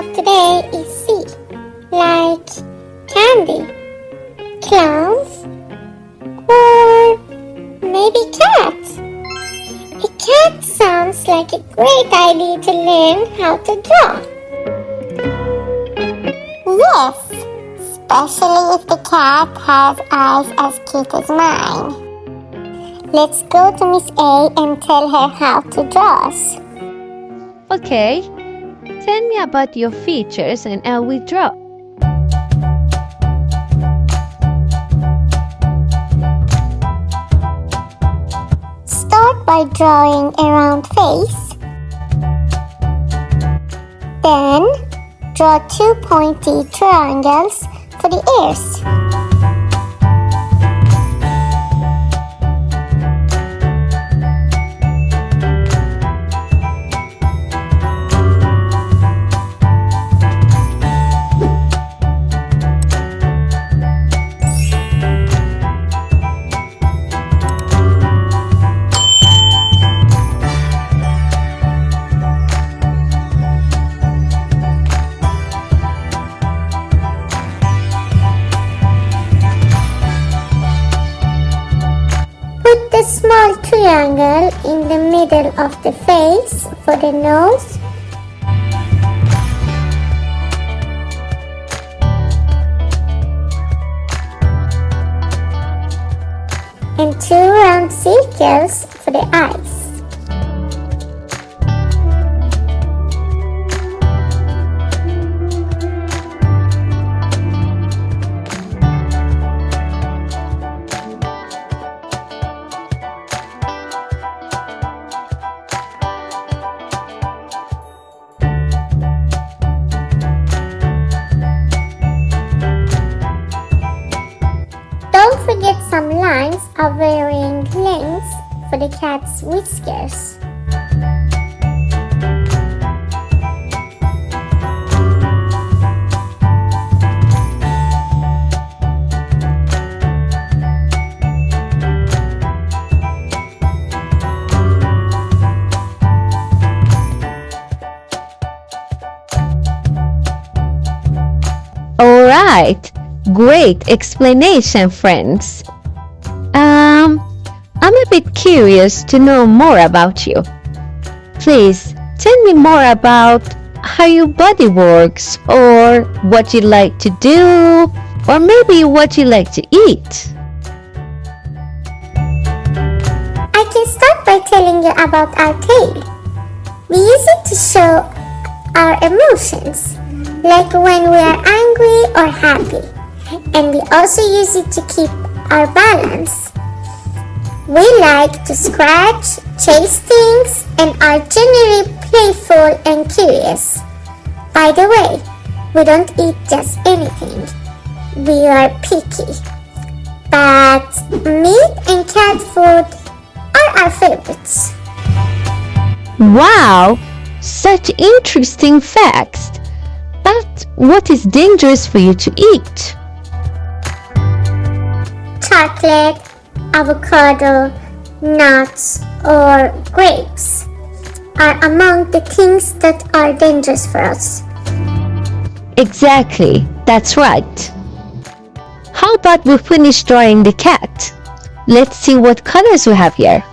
of today is C, like candy, clowns, or maybe cat. A cat sounds like a great idea to learn how to draw. Yes, especially if the cat has eyes as cute as mine. Let's go to Miss A and tell her how to draw us. Okay, tell me about your features and I will draw. Start by drawing a round face. Then, draw two pointy triangles for the ears. Put the small triangle in the middle of the face for the nose. And two round circles for the eyes. Don't forget some lines of varying lengths for the cat's whiskers. Alright, great explanation, friends. I'm a bit curious to know more about you. Please tell me more about how your body works, or what you like to do, or maybe what you like to eat. I can start by telling you about our tail. We use it to show our emotions, like when we are angry or happy. And we also use it to keep our balance. We like to scratch, chase things, and are generally playful and curious. By the way, we don't eat just anything. We are picky. But meat and cat food are our favorites. Wow, such interesting facts. But what is dangerous for you to eat? Chocolate, avocado, nuts, or grapes are among the things that are dangerous for us. Exactly, that's right. How about we finish drawing the cat? Let's see what colors we have here.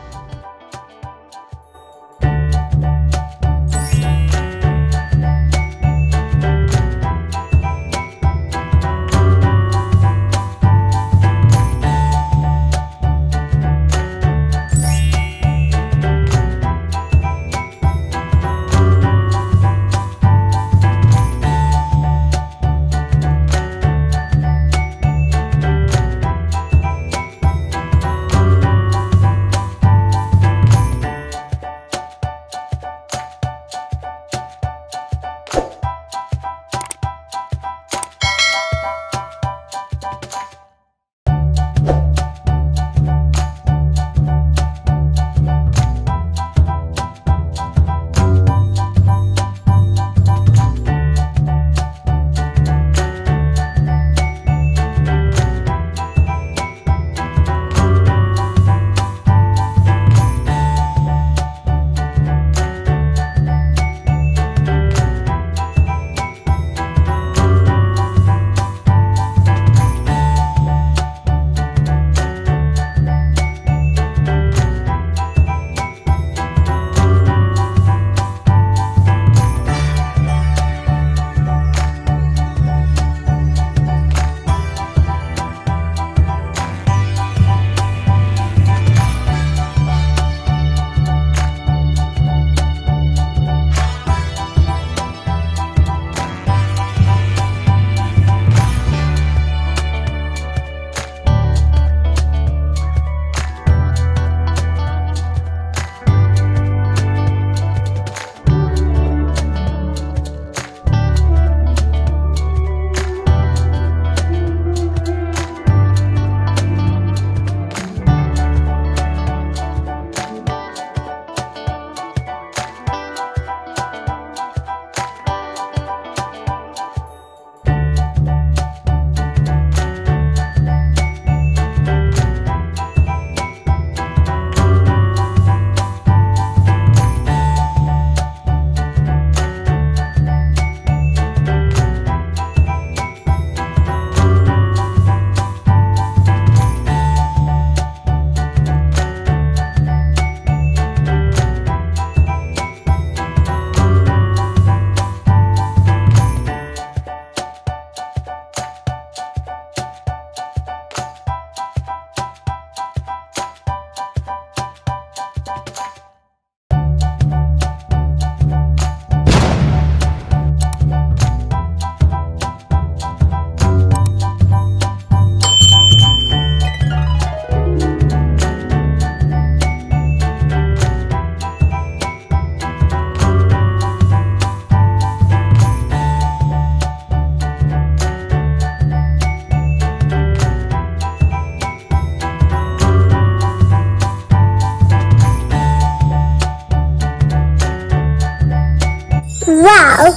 Wow!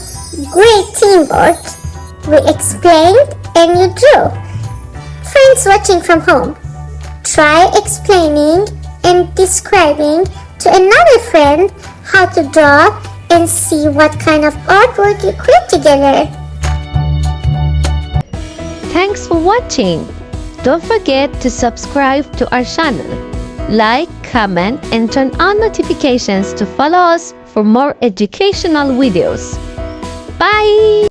Great teamwork! We explained and you drew. Friends watching from home, try explaining and describing to another friend how to draw and see what kind of artwork you create together. Thanks for watching. Don't forget to subscribe to our channel. Like, comment, and turn on notifications to follow us for more educational videos. Bye!